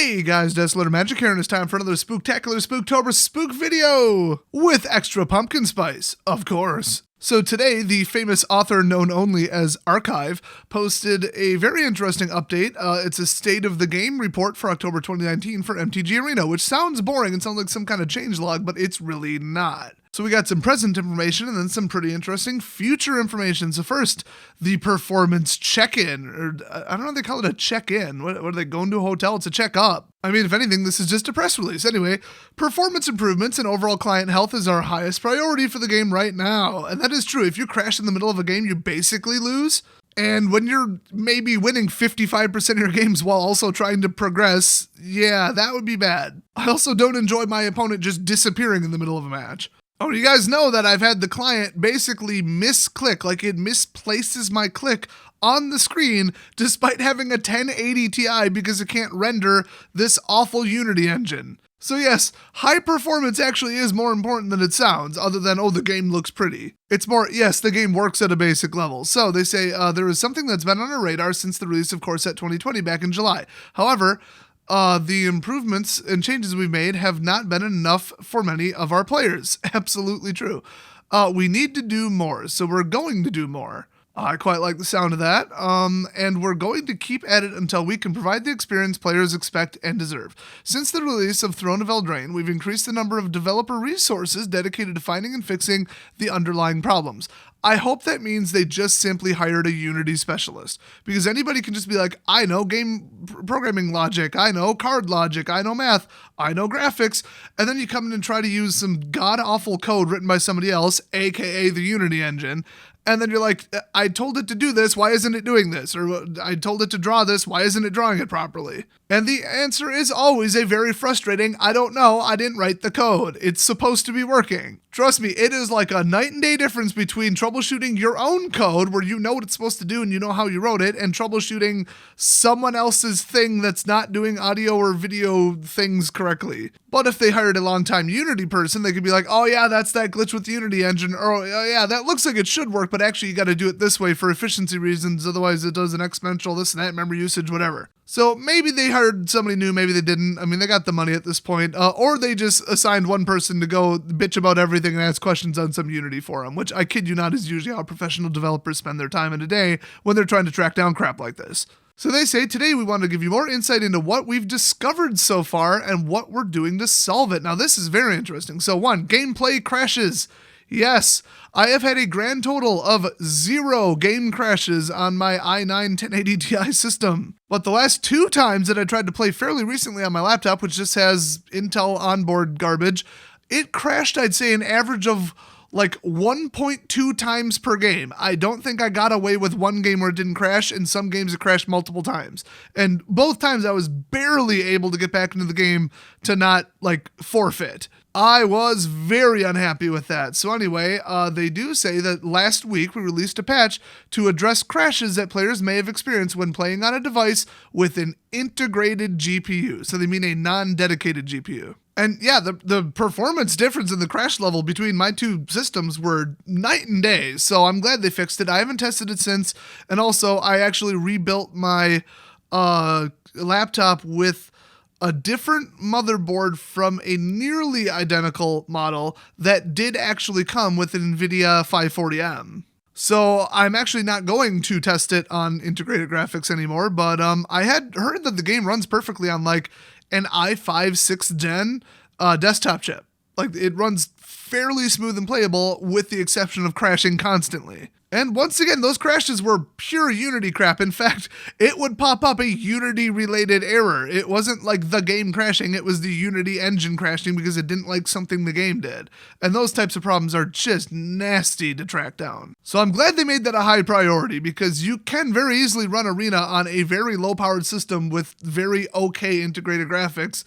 Hey guys, Desolator Magic here, and it's time for another spooktacular Spooktober spook video with extra pumpkin spice, of course. So today, the famous author known only as Archive posted a very interesting update. It's a state of the game report for October 2019 for MTG Arena, which sounds boring and sounds like some kind of changelog, but it's really not. So we got some present information and then some pretty interesting future information. So first, the performance check-in, or I don't know if they call it a check-in. What are they, going to a hotel? It's a check-up. I mean, if anything, this is just a press release. Anyway, performance improvements and overall client health is our highest priority for the game right now. And that is true. If you crash in the middle of a game, you basically lose. And when you're maybe winning 55% of your games while also trying to progress, yeah, that would be bad. I also don't enjoy my opponent just disappearing in the middle of a match. Oh, you guys know that I've had the client basically misclick, like it misplaces my click on the screen despite having a 1080 Ti because it can't render this awful Unity engine. So yes, high performance actually is more important than it sounds, other than, oh, the game looks pretty. It's more, yes, the game works at a basic level. So they say there is something that's been on our radar since the release of Core Set 2020 back in July. However, the improvements and changes we've made have not been enough for many of our players. Absolutely true. We need to do more, so we're going to do more. I quite like the sound of that, and we're going to keep at it until we can provide the experience players expect and deserve. Since the release of Throne of Eldraine, we've increased the number of developer resources dedicated to finding and fixing the underlying problems. I hope that means they just simply hired a Unity specialist, because anybody can just be like, I know game programming logic, I know card logic, I know math, I know graphics, and then you come in and try to use some god-awful code written by somebody else, aka the Unity engine, and then you're like, I told it to do this, why isn't it doing this? Or I told it to draw this, why isn't it drawing it properly? And the answer is always a very frustrating, I don't know, I didn't write the code. It's supposed to be working. Trust me, it is like a night and day difference between troubleshooting your own code, where you know what it's supposed to do and you know how you wrote it, and troubleshooting someone else's thing that's not doing audio or video things correctly. But if they hired a long-time Unity person, they could be like, oh yeah, that's that glitch with the Unity engine, or oh yeah, that looks like it should work, but actually you got to do it this way for efficiency reasons, otherwise it does an exponential this and that, memory usage, whatever. So maybe they hired somebody new, maybe they didn't. I mean, they got the money at this point, or they just assigned one person to go bitch about everything and ask questions on some Unity forum, which I kid you not is usually how professional developers spend their time in a day when they're trying to track down crap like this. So they say, today we want to give you more insight into what we've discovered so far and what we're doing to solve it. Now this is very interesting. So 1, gameplay crashes. Yes, I have had a grand total of 0 game crashes on my i9 1080 Ti system. But the last 2 times that I tried to play fairly recently on my laptop, which just has Intel onboard garbage, it crashed, I'd say, an average of like 1.2 times per game. I don't think I got away with one game where it didn't crash, and some games it crashed multiple times. And both times I was barely able to get back into the game to not like forfeit. I was very unhappy with that. So anyway, they do say that last week we released a patch to address crashes that players may have experienced when playing on a device with an integrated GPU. So they mean a non-dedicated GPU. And yeah, the performance difference in the crash level between my two systems were night and day. So I'm glad they fixed it. I haven't tested it since. And also, I actually rebuilt my laptop with a different motherboard from a nearly identical model that did actually come with an NVIDIA 540M. So I'm actually not going to test it on integrated graphics anymore, but I had heard that the game runs perfectly on like an i5 6th gen desktop chip. Like it runs fairly smooth and playable with the exception of crashing constantly. And once again, those crashes were pure Unity crap. In fact, it would pop up a Unity-related error. It wasn't like the game crashing, it was the Unity engine crashing because it didn't like something the game did. And those types of problems are just nasty to track down. So I'm glad they made that a high priority, because you can very easily run Arena on a very low-powered system with very okay integrated graphics,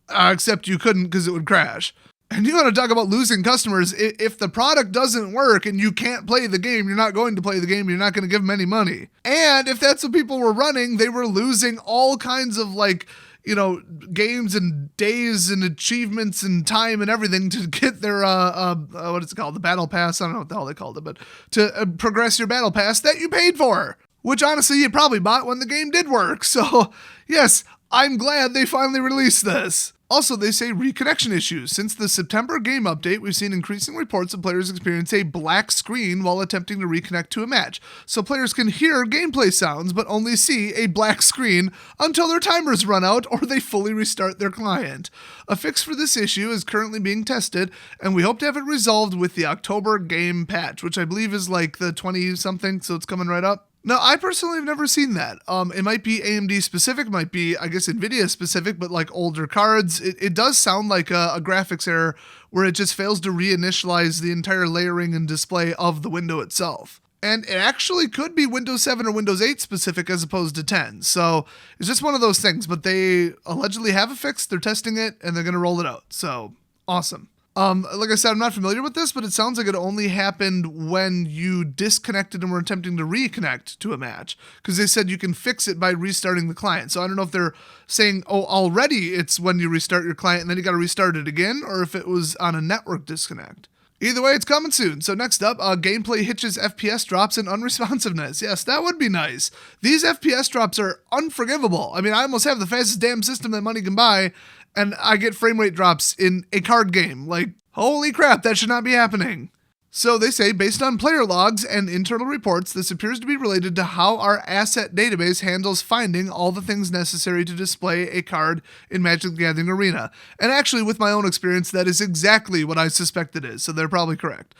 except you couldn't because it would crash. And you want to talk about losing customers. If the product doesn't work and you can't play the game, you're not going to play the game, you're not going to give them any money. And if that's what people were running, they were losing all kinds of like, you know, games and days and achievements and time and everything to get their, what is it called? The battle pass? I don't know what the hell they called it, but to progress your battle pass that you paid for, which honestly you probably bought when the game did work. So yes, I'm glad they finally released this. Also, they say reconnection issues. Since the September game update, we've seen increasing reports of players experience a black screen while attempting to reconnect to a match. So players can hear gameplay sounds, but only see a black screen until their timers run out or they fully restart their client. A fix for this issue is currently being tested, and we hope to have it resolved with the October game patch, which I believe is like the 20-something, so it's coming right up. No, I personally have never seen that. It might be AMD specific, might be, I guess, NVIDIA specific, but like older cards. It does sound like a graphics error where it just fails to reinitialize the entire layering and display of the window itself. And it actually could be Windows 7 or Windows 8 specific as opposed to 10. So it's just one of those things, but they allegedly have a fix, they're testing it, and they're going to roll it out. So awesome. Like I said, I'm not familiar with this, but it sounds like it only happened when you disconnected and were attempting to reconnect to a match, because they said you can fix it by restarting the client. So I don't know if they're saying, oh, already it's when you restart your client and then you got to restart it again, or if it was on a network disconnect. Either way, it's coming soon. So next up, gameplay hitches, FPS drops, and unresponsiveness. Yes, that would be nice. These FPS drops are unforgivable. I mean, I almost have the fastest damn system that money can buy, and I get frame rate drops in a card game. Like, holy crap, that should not be happening. So they say, based on player logs and internal reports, this appears to be related to how our asset database handles finding all the things necessary to display a card in Magic the Gathering Arena. And actually, with my own experience, that is exactly what I suspect it is, so they're probably correct.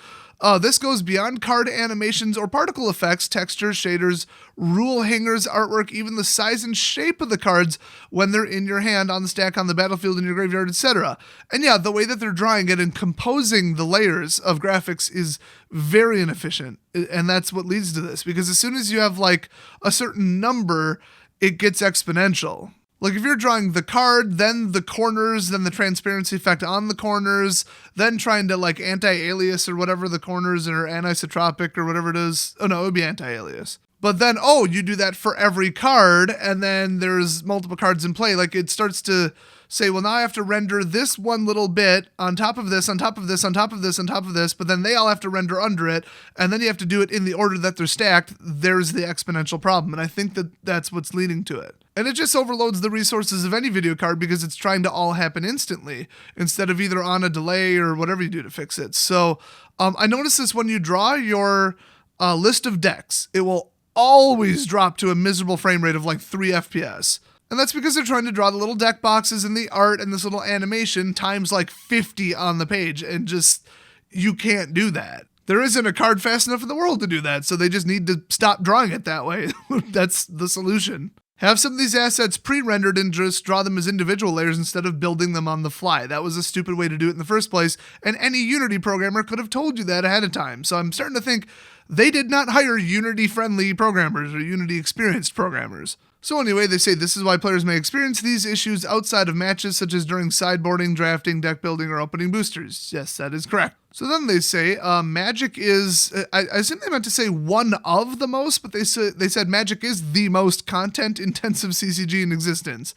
This goes beyond card animations or particle effects, textures, shaders, rule hangers, artwork, even the size and shape of the cards when they're in your hand, on the stack, on the battlefield, in your graveyard, etc. And yeah, the way that they're drawing it and composing the layers of graphics is very inefficient. And that's what leads to this, because as soon as you have like a certain number, it gets exponential. Like if you're drawing the card, then the corners, then the transparency effect on the corners, then trying to like anti-alias or whatever the corners or anisotropic or whatever it is. Oh no, it would be anti-alias. But then, you do that for every card, and then there's multiple cards in play. Like it starts to say, well, now I have to render this one little bit on top of this, on top of this, on top of this, on top of this, but then they all have to render under it, and then you have to do it in the order that they're stacked. There's the exponential problem, and I think that that's what's leading to it. And it just overloads the resources of any video card because it's trying to all happen instantly instead of either on a delay or whatever you do to fix it. So I noticed this when you draw your list of decks, it will always drop to a miserable frame rate of like 3 FPS. And that's because they're trying to draw the little deck boxes and the art and this little animation times like 50 on the page, and just, you can't do that. There isn't a card fast enough in the world to do that, so they just need to stop drawing it that way. That's the solution. Have some of these assets pre-rendered and just draw them as individual layers instead of building them on the fly. That was a stupid way to do it in the first place, and any Unity programmer could have told you that ahead of time. So I'm starting to think they did not hire Unity-friendly programmers or Unity-experienced programmers. So anyway, they say this is why players may experience these issues outside of matches, such as during sideboarding, drafting, deck building, or opening boosters. Yes, that is correct. So then they say Magic is, I assume they meant to say one of the most, but they said Magic is the most content-intensive CCG in existence.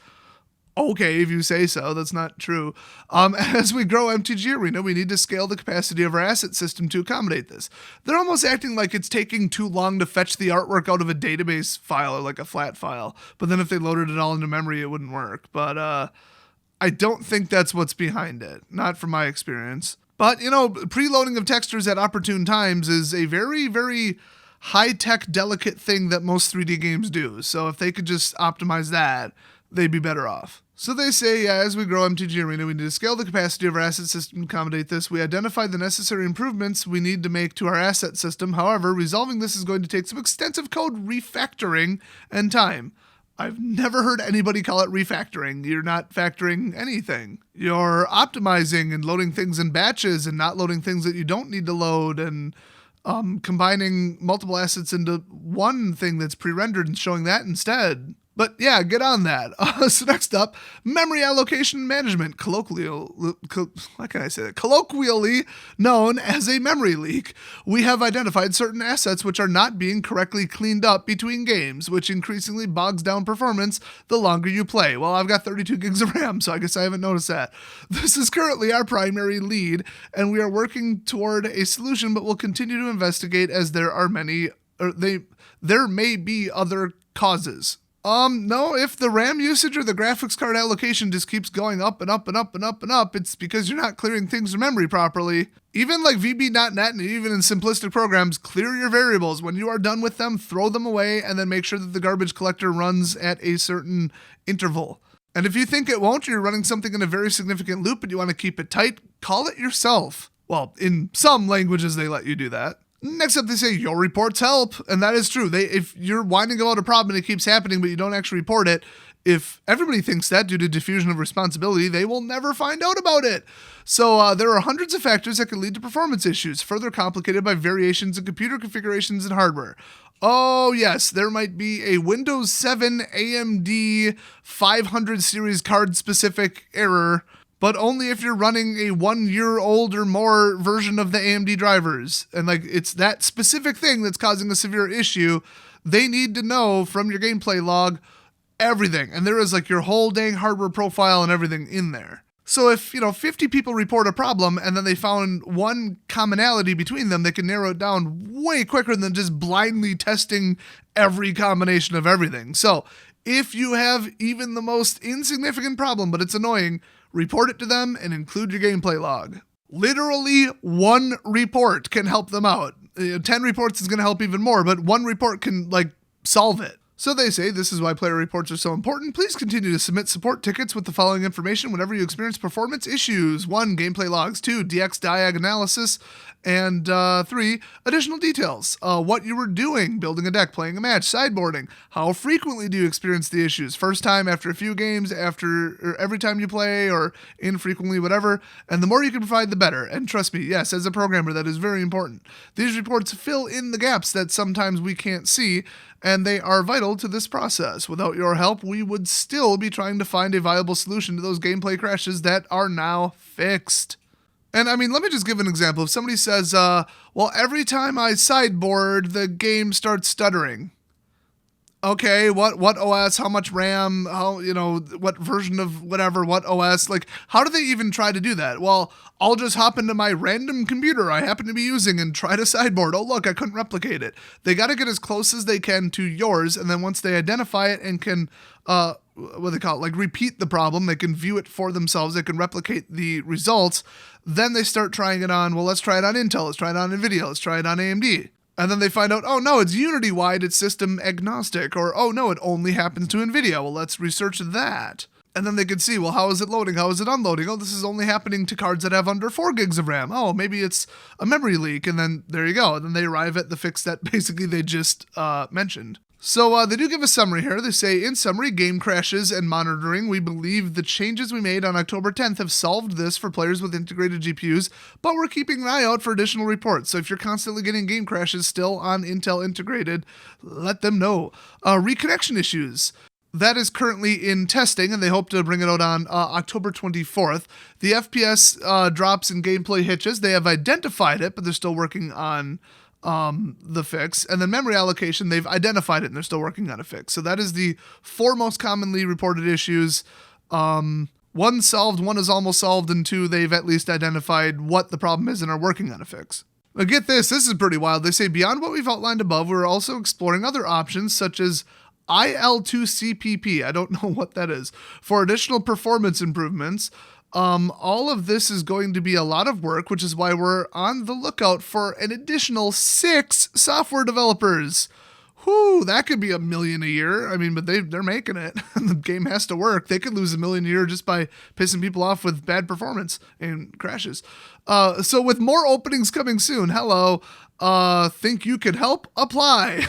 Okay, if you say so, that's not true. As we grow MTG Arena, we need to scale the capacity of our asset system to accommodate this. They're almost acting like it's taking too long to fetch the artwork out of a database file or like a flat file. But then if they loaded it all into memory, it wouldn't work. But I don't think that's what's behind it, not from my experience. But, you know, preloading of textures at opportune times is a very, very high-tech, delicate thing that most 3D games do. So if they could just optimize that, they'd be better off. So they say, as we grow MTG Arena, we need to scale the capacity of our asset system to accommodate this. We identified the necessary improvements we need to make to our asset system. However, resolving this is going to take some extensive code refactoring and time. I've never heard anybody call it refactoring. You're not factoring anything. You're optimizing and loading things in batches and not loading things that you don't need to load, and combining multiple assets into one thing that's pre-rendered and showing that instead. But yeah, get on that. So next up, memory allocation management, colloquially known as a memory leak. We have identified certain assets which are not being correctly cleaned up between games, which increasingly bogs down performance the longer you play. Well, I've got 32 gigs of RAM, so I guess I haven't noticed that. This is currently our primary lead, and we are working toward a solution, but we'll continue to investigate as there are many, there may be other causes. No, if the RAM usage or the graphics card allocation just keeps going up and up and up and up and up, it's because you're not clearing things to memory properly. Even like VB.net and even in simplistic programs, clear your variables. When you are done with them, throw them away and then make sure that the garbage collector runs at a certain interval. And if you think it won't, you're running something in a very significant loop and you want to keep it tight, call it yourself. Well, in some languages, they let you do that. Next up, they say your reports help, and that is true. If you're whining about a problem and it keeps happening, but you don't actually report it, if everybody thinks that due to diffusion of responsibility, they will never find out about it. So there are hundreds of factors that can lead to performance issues, further complicated by variations in computer configurations and hardware. Oh yes, there might be a Windows 7 AMD 500 series card specific error, but only if you're running a 1 year old or more version of the AMD drivers. And like, it's that specific thing that's causing a severe issue. They need to know from your gameplay log everything. And there is like your whole dang hardware profile and everything in there. So if, 50 people report a problem and then they found one commonality between them, they can narrow it down way quicker than just blindly testing every combination of everything. So if you have even the most insignificant problem, but it's annoying, report it to them and include your gameplay log. Literally one report can help them out. 10 reports is going to help even more, but one report can solve it. So they say, this is why player reports are so important. Please continue to submit support tickets with the following information whenever you experience performance issues. 1. Gameplay logs. 2. DX diag analysis. And 3. Additional details. What you were doing, building a deck, playing a match, sideboarding. How frequently do you experience the issues? First time, after a few games, or every time you play, or infrequently, whatever. And the more you can provide, the better. And trust me, yes, as a programmer, that is very important. These reports fill in the gaps that sometimes we can't see, and they are vital to this process. Without your help, we would still be trying to find a viable solution to those gameplay crashes that are now fixed. And I mean, let me just give an example. If somebody says, well, every time I sideboard, the game starts stuttering. Okay, what OS, how much RAM, what version of whatever, what OS, how do they even try to do that? Well, I'll just hop into my random computer I happen to be using and try to sideboard. Oh, look, I couldn't replicate it. They got to get as close as they can to yours, and then once they identify it and can, repeat the problem, they can view it for themselves, they can replicate the results, then they start trying it on, well, let's try it on Intel, let's try it on NVIDIA, let's try it on AMD. And then they find out, oh no, it's Unity-wide, it's system agnostic, or oh no, it only happens to NVIDIA. Well, let's research that. And then they can see, well, how is it loading? How is it unloading? Oh, this is only happening to cards that have under 4 gigs of RAM. Oh, maybe it's a memory leak. And then there you go. And then they arrive at the fix that basically they just mentioned. So they do give a summary here. They say, in summary, game crashes and monitoring. We believe the changes we made on October 10th have solved this for players with integrated GPUs, but we're keeping an eye out for additional reports. So if you're constantly getting game crashes still on Intel integrated, let them know. Reconnection issues. That is currently in testing, and they hope to bring it out on October 24th. The FPS drops and gameplay hitches. They have identified it, but they're still working on the fix. And then memory allocation, they've identified it and they're still working on a fix. So that is the 4 most commonly reported issues. 1 solved, 1 is almost solved, and 2, they've at least identified what the problem is and are working on a fix. Now get this is pretty wild. They say, beyond what we've outlined above, we're also exploring other options such as IL2CPP, I don't know what that is, for additional performance improvements. All of this is going to be a lot of work, which is why we're on the lookout for an additional 6 software developers. Whew, that could be $1 million a year. I mean, but they're making it. The game has to work. They could lose $1 million a year just by pissing people off with bad performance and crashes. So with more openings coming soon, hello, think you could help? Apply.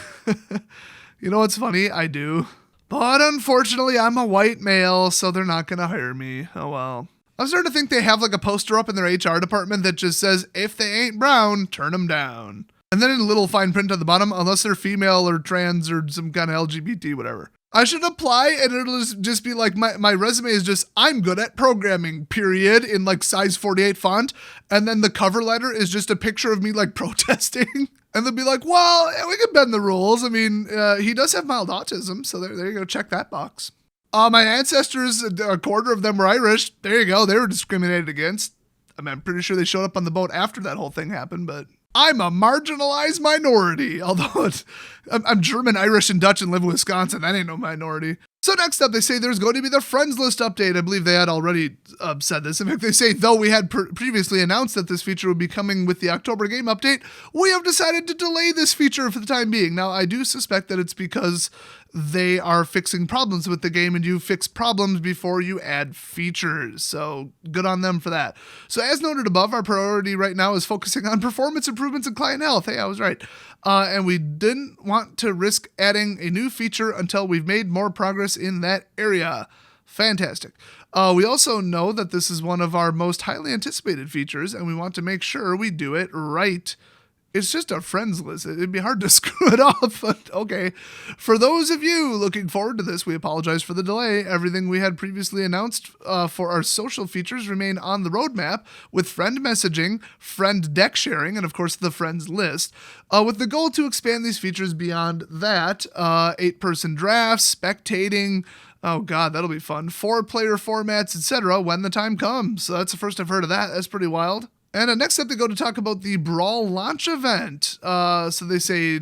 You know what's funny? I do. But unfortunately, I'm a white male, so they're not going to hire me. Oh well. I'm starting to think they have a poster up in their HR department that just says, if they ain't brown, turn them down. And then in a little fine print at the bottom, unless they're female or trans or some kind of LGBT, whatever. I should apply and it'll just be my resume is just, I'm good at programming, period, in size 48 font. And then the cover letter is just a picture of me protesting. And they'll be like, well, we can bend the rules. I mean, he does have mild autism. So there you go. Check that box. My ancestors, a quarter of them were Irish. There you go. They were discriminated against. I mean, I'm pretty sure they showed up on the boat after that whole thing happened, but I'm a marginalized minority. Although I'm German, Irish, and Dutch and live in Wisconsin. That ain't no minority. So next up, they say there's going to be the friends list update. I believe they had already said this. In fact, they say, though we had previously announced that this feature would be coming with the October game update, we have decided to delay this feature for the time being. Now, I do suspect that it's because they are fixing problems with the game, and you fix problems before you add features. So good on them for that. So as noted above, our priority right now is focusing on performance improvements and client health. Hey, I was right. And we didn't want to risk adding a new feature until we've made more progress in that area. Fantastic. We also know that this is one of our most highly anticipated features, and we want to make sure we do it right. It's just a friends list. It'd be hard to screw it up, but okay. For those of you looking forward to this, we apologize for the delay. Everything we had previously announced for our social features remain on the roadmap, with friend messaging, friend deck sharing, and of course the friends list, with the goal to expand these features beyond that. 8-person drafts, spectating, oh god, that'll be fun, 4-player formats, etc. when the time comes. So that's the first I've heard of that. That's pretty wild. And next up, they go to talk about the Brawl launch event. So they say,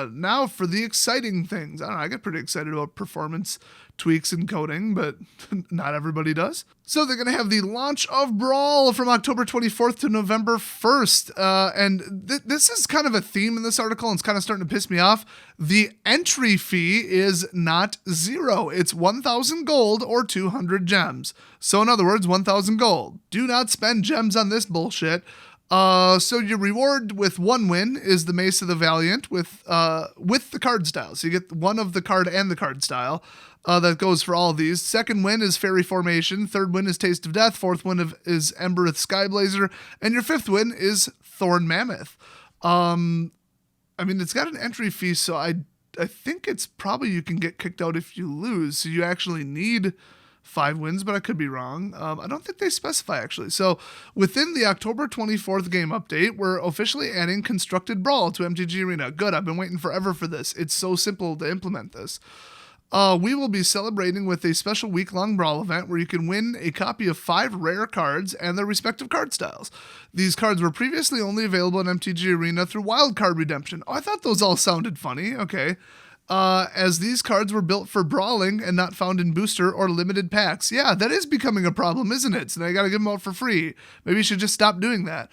now for the exciting things. I don't know, I get pretty excited about performance tweaks and coding, but not everybody does. So they're going to have the launch of Brawl from October 24th to November 1st. And this is kind of a theme in this article, and it's kind of starting to piss me off. The entry fee is not 0. It's 1,000 gold or 200 gems. So in other words, 1,000 gold. Do not spend gems on this bullshit. So your reward with 1 win is the Mace of the Valiant with the card style. So you get one of the card and the card style. That goes for all of these. 2nd win is Fairy Formation. 3rd win is Taste of Death. 4th win is Embereth Skyblazer. And your 5th win is Thorn Mammoth. I mean, it's got an entry fee, so I think it's probably you can get kicked out if you lose. So you actually need 5 wins, but I could be wrong. I don't think they specify, actually. So within the October 24th game update, we're officially adding Constructed Brawl to MTG Arena. Good, I've been waiting forever for this. It's so simple to implement this. We will be celebrating with a special week-long Brawl event where you can win a copy of 5 rare cards and their respective card styles. These cards were previously only available in MTG Arena through wildcard redemption. Oh, I thought those all sounded funny. Okay. As these cards were built for brawling and not found in booster or limited packs. Yeah, that is becoming a problem, isn't it? So I gotta give them out for free. Maybe you should just stop doing that.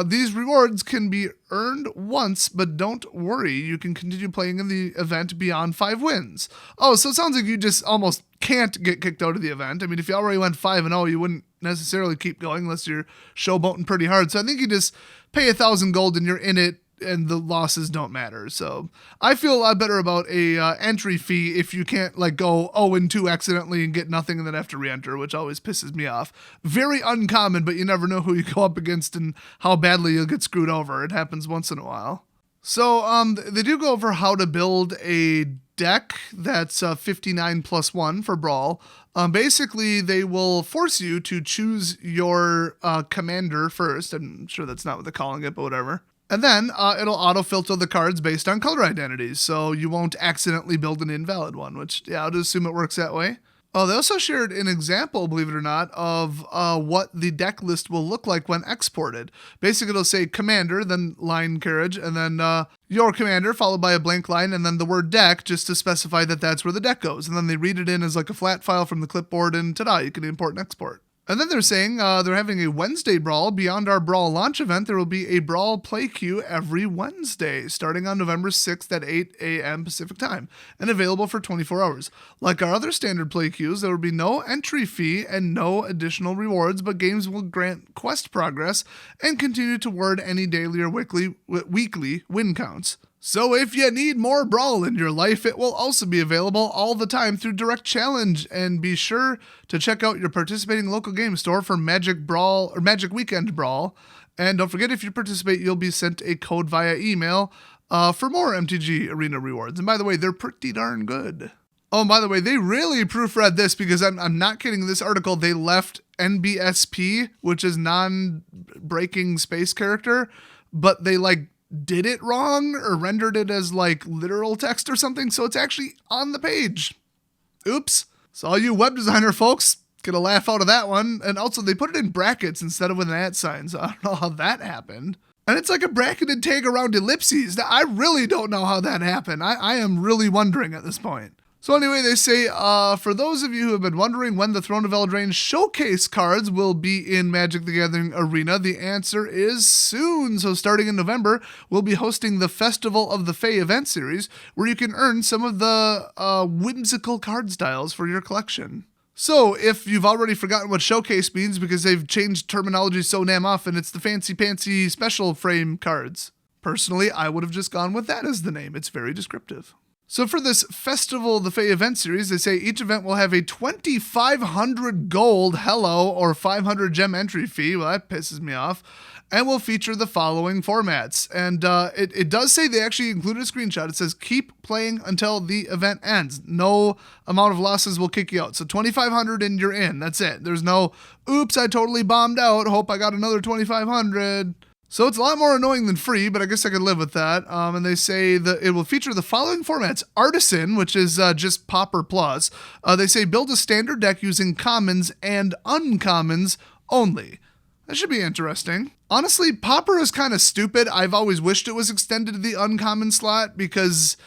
These rewards can be earned once, but don't worry, you can continue playing in the event beyond 5 wins. Oh, so it sounds like you just almost can't get kicked out of the event. I mean, if you already went 5-0, you wouldn't necessarily keep going unless you're showboating pretty hard. So I think you just pay 1,000 gold and you're in it, and the losses don't matter. So I feel a lot better about a entry fee if you can't like go 0-2 accidentally and get nothing and then have to re-enter, which always pisses me off. Very uncommon, but you never know who you go up against and how badly you'll get screwed over. It happens once in a while. So they do go over how to build a deck that's 59+1 for Brawl. Basically, they will force you to choose your commander first. I'm sure that's not what they're calling it, but whatever. And then it'll auto-filter the cards based on color identities, so you won't accidentally build an invalid one, which, yeah, I'll just assume it works that way. They also shared an example, believe it or not, of what the deck list will look like when exported. Basically, it'll say commander, then line carriage, and then your commander, followed by a blank line, and then the word deck, just to specify that that's where the deck goes. And then they read it in as like a flat file from the clipboard, and ta-da, you can import and export. And then they're saying they're having a Wednesday Brawl. Beyond our Brawl launch event, there will be a Brawl play queue every Wednesday, starting on November 6th at 8 a.m. Pacific time, and available for 24 hours. Like our other standard play queues, there will be no entry fee and no additional rewards, but games will grant quest progress and continue to award any daily or weekly win counts. So if you need more Brawl in your life, it will also be available all the time through Direct Challenge, and be sure to check out your participating local game store for Magic Brawl or Magic Weekend Brawl. And don't forget, if you participate, you'll be sent a code via email for more MTG Arena rewards. And by the way, they're pretty darn good. Oh, and by the way, they really proofread this, because I'm not kidding. This article, they left NBSP, which is non-breaking space character, but they did it wrong or rendered it as literal text or something, so it's actually on the page. Oops. So all you web designer folks get a laugh out of that one. And also they put it in brackets instead of with an @ sign, so I don't know how that happened. And it's like a bracketed tag around ellipses. I really don't know how that happened. I am really wondering at this point. So anyway, they say, for those of you who have been wondering when the Throne of Eldraine showcase cards will be in Magic the Gathering Arena, the answer is soon. So starting in November, we'll be hosting the Festival of the Fae event series, where you can earn some of the whimsical card styles for your collection. So if you've already forgotten what showcase means because they've changed terminology so damn often, it's the fancy special frame cards. Personally, I would have just gone with that as the name. It's very descriptive. So for this Festival of the Fae event series, they say each event will have a 2,500 gold or 500 gem entry fee. Well, that pisses me off. And will feature the following formats. And it does say they actually included a screenshot. It says keep playing until the event ends. No amount of losses will kick you out. So 2,500 and you're in. That's it. There's no, oops, I totally bombed out. Hope I got another 2,500. So it's a lot more annoying than free, but I guess I could live with that. And they say that it will feature the following formats. Artisan, which is just Pauper Plus. They say build a standard deck using commons and uncommons only. That should be interesting. Honestly, Pauper is kind of stupid. I've always wished it was extended to the uncommon slot because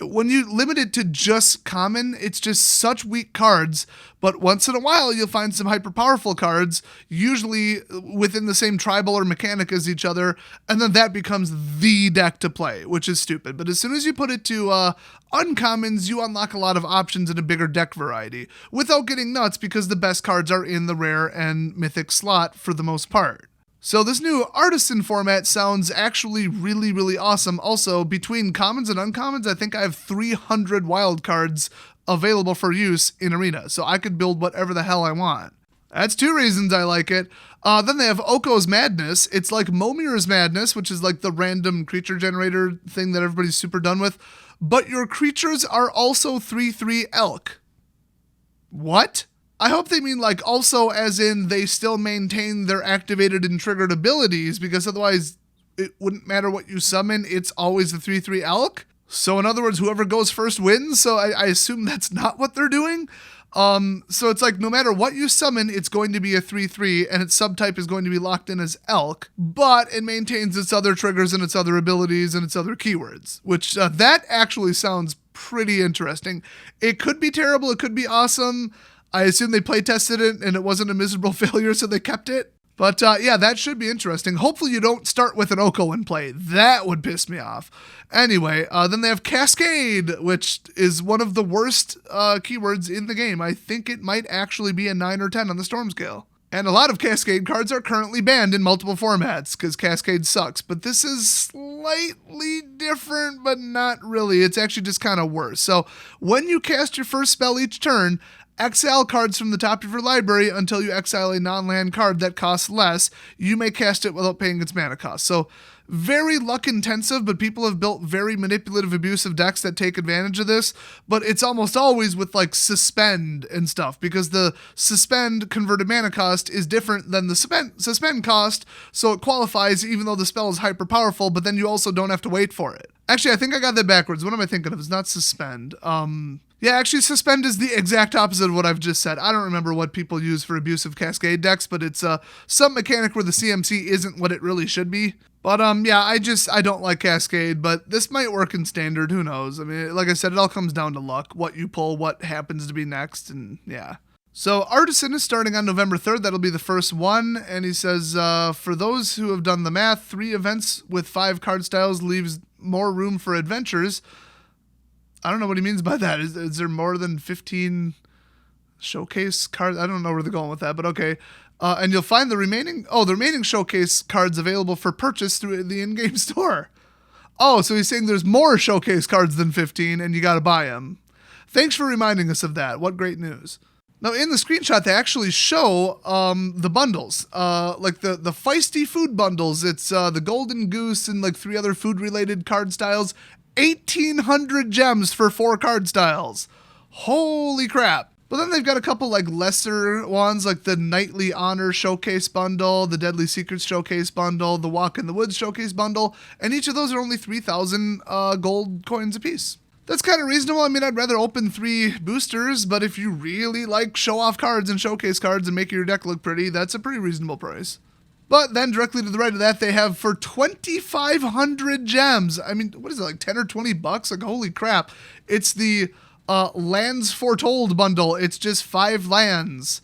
when you limit it to just common, it's just such weak cards. But once in a while, you'll find some hyper powerful cards, usually within the same tribal or mechanic as each other, and then that becomes the deck to play, which is stupid. But as soon as you put it to uncommons, you unlock a lot of options and a bigger deck variety, without getting nuts because the best cards are in the rare and mythic slot for the most part. So this new Artisan format sounds actually really, really awesome. Also, between commons and uncommons, I think I have 300 wild cards available for use in Arena. So I could build whatever the hell I want. That's two reasons I like it. Then they have Oko's Madness. It's like Momir's Madness, which is like the random creature generator thing that everybody's super done with. But your creatures are also 3/3 elk. What? I hope they mean like also as in they still maintain their activated and triggered abilities, because otherwise it wouldn't matter what you summon, it's always the 3/3 elk. So in other words, whoever goes first wins. So I assume that's not what they're doing. So it's like no matter what you summon, it's going to be a 3/3 and its subtype is going to be locked in as elk, but it maintains its other triggers and its other abilities and its other keywords, which that actually sounds pretty interesting. It could be terrible. It could be awesome. I assume they play tested it and it wasn't a miserable failure, so they kept it. But yeah, that should be interesting. Hopefully you don't start with an Oko in play. That would piss me off. Anyway, then they have Cascade, which is one of the worst keywords in the game. I think it might actually be a 9 or 10 on the Storm scale. And a lot of Cascade cards are currently banned in multiple formats because Cascade sucks. But this is slightly different, but not really. It's actually just kind of worse. So when you cast your first spell each turn, exile cards from the top of your library until you exile a non-land card that costs less. You may cast it without paying its mana cost. So very luck intensive, but people have built very manipulative, abusive decks that take advantage of this. But it's almost always with like suspend and stuff, because the suspend converted mana cost is different than the suspend cost. So it qualifies even though the spell is hyper powerful, but then you also don't have to wait for it. Actually, I think I got that backwards. What am I thinking of? It's not suspend. Yeah, actually, suspend is the exact opposite of what I've just said. I don't remember what people use for abusive Cascade decks, but it's some mechanic where the CMC isn't what it really should be. But yeah, I don't like Cascade, but this might work in Standard. Who knows? I mean, like I said, it all comes down to luck. What you pull, what happens to be next, and yeah. So Artisan is starting on November 3rd. That'll be the first one. And he says, for those who have done the math, 3 events with 5 card styles leaves more room for adventures. I don't know what he means by that. Is there more than 15 showcase cards? I don't know where they're going with that, but okay. And you'll find the remaining showcase cards available for purchase through the in-game store. Oh, so he's saying there's more showcase cards than 15 and you got to buy them. Thanks for reminding us of that. What great news. Now, in the screenshot, they actually show the bundles, like the feisty food bundles. It's the Golden Goose and like 3 other food-related card styles. 1,800 gems for 4 card styles. Holy crap. But then they've got a couple like lesser ones, like the Knightly Honor Showcase Bundle, the Deadly Secrets Showcase Bundle, the Walk in the Woods Showcase Bundle, and each of those are only 3,000 gold coins apiece. That's kind of reasonable. I mean, I'd rather open 3 boosters, but if you really like show-off cards and showcase cards and make your deck look pretty, that's a pretty reasonable price. But then directly to the right of that, they have for 2,500 gems. I mean, what is it, like 10 or 20 bucks? Like, holy crap. It's the Lands Foretold bundle. It's just 5 lands.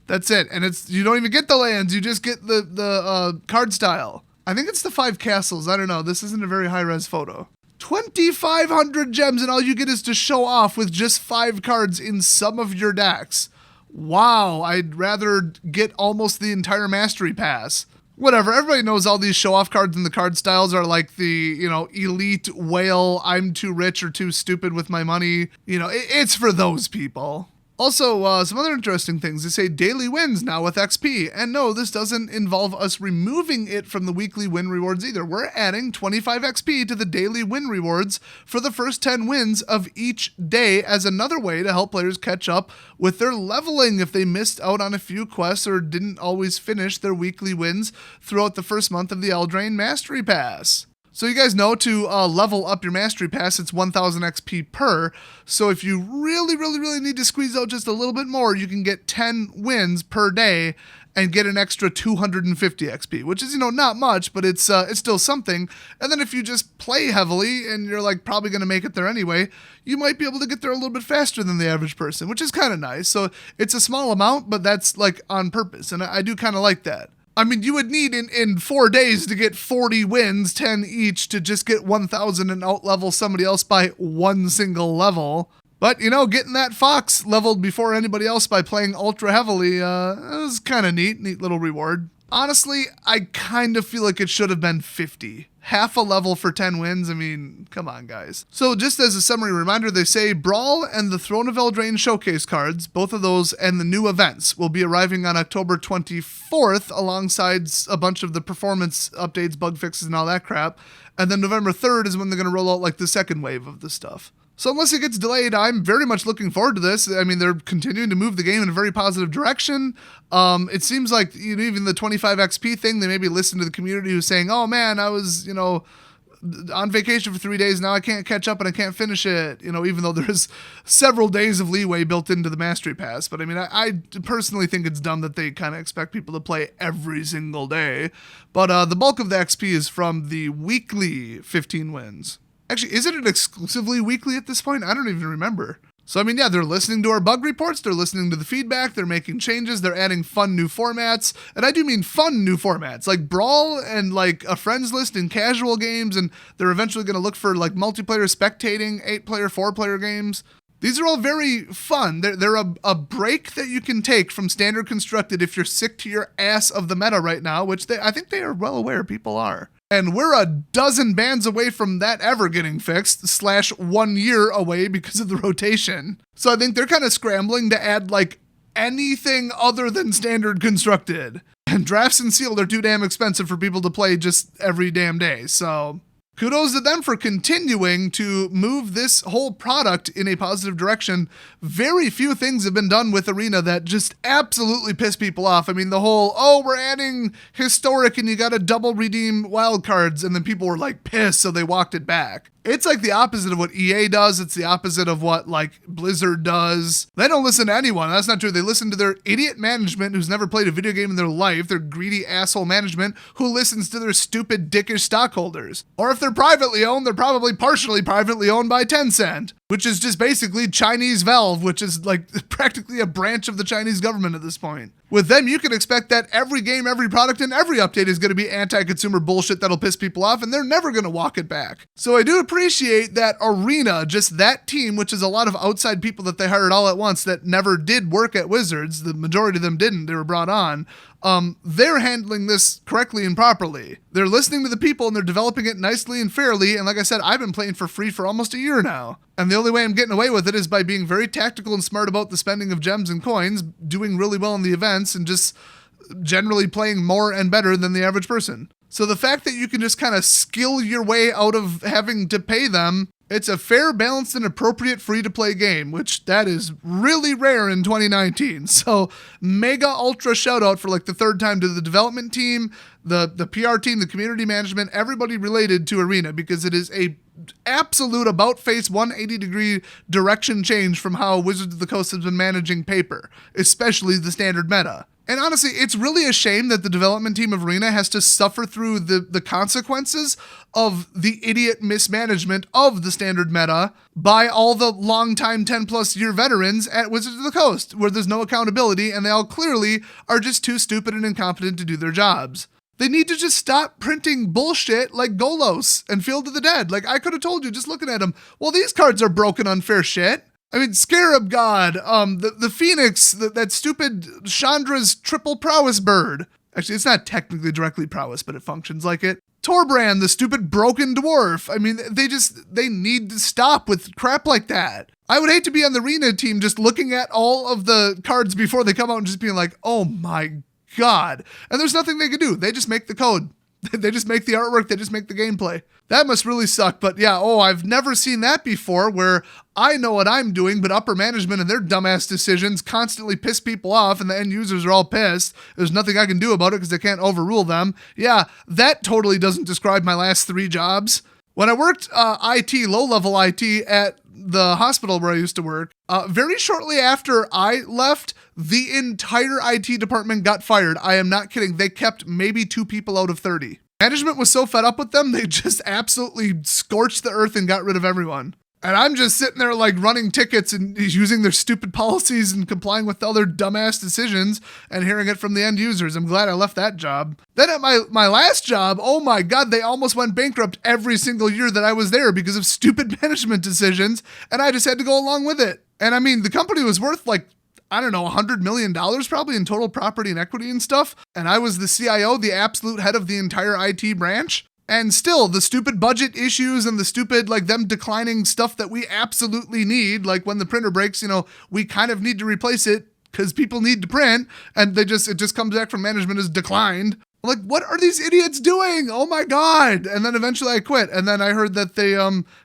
That's it. And you don't even get the lands. You just get the card style. I think it's the 5 castles. I don't know. This isn't a very high-res photo. 2,500 gems, and all you get is to show off with just 5 cards in some of your decks. Wow, I'd rather get almost the entire Mastery Pass. Whatever, everybody knows all these show-off cards and the card styles are like the, elite whale, I'm too rich or too stupid with my money. It's for those people. Also, some other interesting things. They say daily wins now with XP. And no, this doesn't involve us removing it from the weekly win rewards either. We're adding 25 XP to the daily win rewards for the first 10 wins of each day as another way to help players catch up with their leveling if they missed out on a few quests or didn't always finish their weekly wins throughout the first month of the Eldraine Mastery Pass. So you guys know to level up your Mastery Pass, it's 1,000 XP per. So if you really, really, really need to squeeze out just a little bit more, you can get 10 wins per day and get an extra 250 XP, which is, not much, but it's still something. And then if you just play heavily and you're like probably going to make it there anyway, you might be able to get there a little bit faster than the average person, which is kind of nice. So it's a small amount, but that's like on purpose. And I do kind of like that. I mean, you would need in 4 days to get 40 wins, 10 each, to just get 1,000 and out-level somebody else by 1 single level. But, getting that Fox leveled before anybody else by playing ultra heavily was kind of neat little reward. Honestly, I kind of feel like it should have been 50. Half a level for 10 wins? I mean, come on, guys. So just as a summary reminder, they say Brawl and the Throne of Eldraine showcase cards, both of those and the new events, will be arriving on October 24th alongside a bunch of the performance updates, bug fixes, and all that crap. And then November 3rd is when they're going to roll out like the second wave of the stuff. So unless it gets delayed, I'm very much looking forward to this. I mean, they're continuing to move the game in a very positive direction. It seems like even the 25 XP thing, they maybe listened to the community who's saying, oh man, I was, on vacation for 3 days. Now I can't catch up and I can't finish it, even though there's several days of leeway built into the Mastery Pass. But I mean, I personally think it's dumb that they kind of expect people to play every single day. But the bulk of the XP is from the weekly 15 wins. Actually, isn't it exclusively weekly at this point? I don't even remember. So, I mean, yeah, they're listening to our bug reports, they're listening to the feedback, they're making changes, they're adding fun new formats, and I do mean fun new formats, like Brawl and like a friends list in casual games, and they're eventually going to look for like multiplayer spectating, 8-player, 4-player games. These are all very fun. They're a break that you can take from standard constructed if you're sick to your ass of the meta right now, which I think they are well aware people are. And we're a dozen bans away from that ever getting fixed, / 1 year away because of the rotation. So I think they're kind of scrambling to add like anything other than standard constructed. And drafts and sealed are too damn expensive for people to play just every damn day. So kudos to them for continuing to move this whole product in a positive direction. Very few things have been done with Arena that just absolutely piss people off. I mean, the whole, we're adding historic and you got to double redeem wildcards, and then people were like pissed, so they walked it back. It's like the opposite of what EA does. It's the opposite of what like Blizzard does. They don't listen to anyone. That's not true. They listen to their idiot management who's never played a video game in their life, their greedy asshole management who listens to their stupid dickish stockholders. Or if they're privately owned, they're probably partially privately owned by Tencent, which is just basically Chinese Valve, which is like practically a branch of the Chinese government at this point. With them, you can expect that every game, every product, and every update is going to be anti-consumer bullshit that'll piss people off, and they're never going to walk it back. So I do appreciate that Arena, just that team, which is a lot of outside people that they hired all at once that never did work at Wizards. The majority of them didn't. They were brought on. They're handling this correctly and properly. They're listening to the people and they're developing it nicely and fairly. And like I said, I've been playing for free for almost a year now. And the only way I'm getting away with it is by being very tactical and smart about the spending of gems and coins, doing really well in the events, and just generally playing more and better than the average person. So the fact that you can just kind of skill your way out of having to pay them, it's a fair, balanced, and appropriate free-to-play game, which that is really rare in 2019. So mega ultra shout out for like the third time to the development team, the PR team, the community management, everybody related to Arena, because it is a absolute about-face 180-degree direction change from how Wizards of the Coast has been managing paper, especially the standard meta. And honestly, it's really a shame that the development team of Arena has to suffer through the consequences of the idiot mismanagement of the standard meta by all the longtime 10+ year veterans at Wizards of the Coast, where there's no accountability and they all clearly are just too stupid and incompetent to do their jobs. They need to just stop printing bullshit like Golos and Field of the Dead. Like, I could have told you just looking at them, well, these cards are broken, unfair shit. I mean, Scarab God, the Phoenix, that stupid Chandra's triple prowess bird. Actually, it's not technically directly prowess, but it functions like it. Torbrand, the stupid broken dwarf. I mean, they need to stop with crap like that. I would hate to be on the Arena team just looking at all of the cards before they come out and just being like, oh my God. And there's nothing they can do. They just make the code. They just make the artwork. They just make the gameplay. That must really suck. But yeah, I've never seen that before where I know what I'm doing, but upper management and their dumbass decisions constantly piss people off and the end users are all pissed. There's nothing I can do about it because I can't overrule them. Yeah, that totally doesn't describe my last 3 jobs. When I worked IT, low-level IT at the hospital where I used to work, very shortly after I left, the entire IT department got fired. I am not kidding. They kept maybe 2 people out of 30. Management was so fed up with them, they just absolutely scorched the earth and got rid of everyone. And I'm just sitting there like running tickets and using their stupid policies and complying with all their dumbass decisions and hearing it from the end users. I'm glad I left that job. Then at my last job, oh my God, they almost went bankrupt every single year that I was there because of stupid management decisions, and I just had to go along with it. And I mean, the company was worth like, I don't know, $100 million probably in total property and equity and stuff. And I was the CIO, the absolute head of the entire IT branch. And still, the stupid budget issues and the stupid, like, them declining stuff that we absolutely need, like when the printer breaks, we kind of need to replace it because people need to print, and it just comes back from management as declined. I'm like, what are these idiots doing? Oh my God. And then eventually I quit. And then I heard that they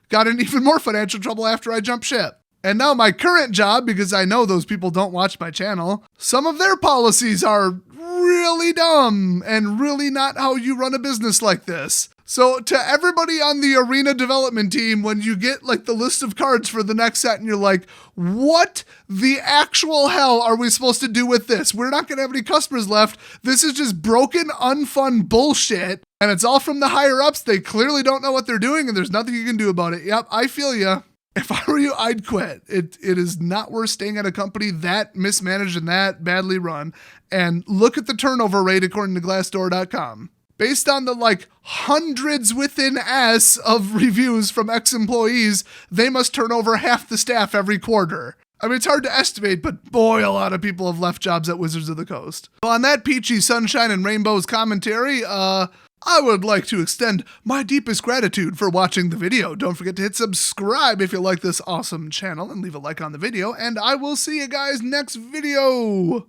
got in even more financial trouble after I jumped ship. And now my current job, because I know those people don't watch my channel, some of their policies are really dumb and really not how you run a business like this. So to everybody on the Arena development team, when you get like the list of cards for the next set and you're like, what the actual hell are we supposed to do with this? We're not going to have any customers left. This is just broken, unfun bullshit. And it's all from the higher ups. They clearly don't know what they're doing and there's nothing you can do about it. Yep, I feel you. If I were you, I'd quit. It is not worth staying at a company that mismanaged and that badly run. And look at the turnover rate according to Glassdoor.com. Based on the like hundreds within S of reviews from ex-employees, they must turn over half the staff every quarter. I mean, it's hard to estimate, but boy, a lot of people have left jobs at Wizards of the Coast. Well, on that peachy sunshine and rainbows commentary, I would like to extend my deepest gratitude for watching the video. Don't forget to hit subscribe if you like this awesome channel and leave a like on the video, and I will see you guys next video.